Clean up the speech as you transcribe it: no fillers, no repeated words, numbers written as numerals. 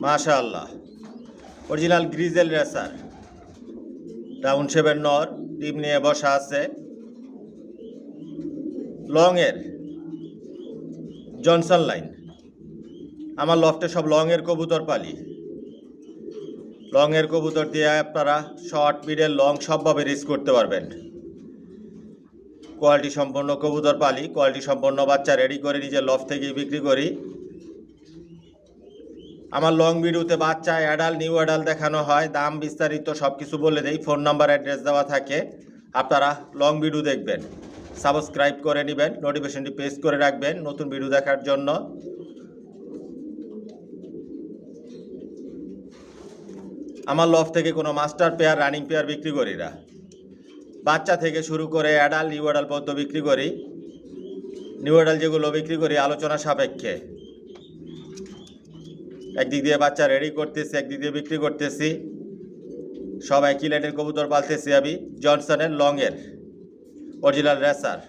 মাশাআল্লাহ, original grizzle racer round শেপের নর টিম নিয়ে বসা আছে। লংয়ের জনসন লাইন। আমার লফটে সব লংয়ের কবুতর পালি। লংয়ের কবুতর দিয়ে আপনারা শর্ট মিডল লং সবভাবে রেস করতে পারবেন। কোয়ালিটি সম্পন্ন কবুতর পালি, কোয়ালিটি সম্পন্ন বাচ্চা রেডি করে নিজের লফট থেকেই বিক্রি করি। আমার লং ভিডিওতে বাচ্চা অ্যাডাল্ট নিউ অ্যাডাল্ট দেখানো হয়, দাম বিস্তারিত সব কিছু বলে দেই, ফোন নাম্বার অ্যাড্রেস দেওয়া থাকে। আপনারা লং ভিডিও দেখবেন, সাবস্ক্রাইব করে নেবেন, নোটিফিকেশনটি প্রেস করে রাখবেন নতুন ভিডিও দেখার জন্য। আমার লফ থেকে কোনো মাস্টার পেয়ার রানিং পেয়ার বিক্রি করি না। বাচ্চা থেকে শুরু করে অ্যাডাল্ট নিউ অ্যাডাল্ট পর্যন্ত বিক্রি করি। নিউ অ্যাডাল্ট যেগুলো বিক্রি করি আলোচনা সাপেক্ষে। একদিক দিয়ে বাচ্চা রেডি করতেছি, একদিক দিয়ে বিক্রি করতেছি। সব একই লাইনের কবুতর পালতেছি আমি। জনসনের লংয়ের অরিজিনাল রেসার।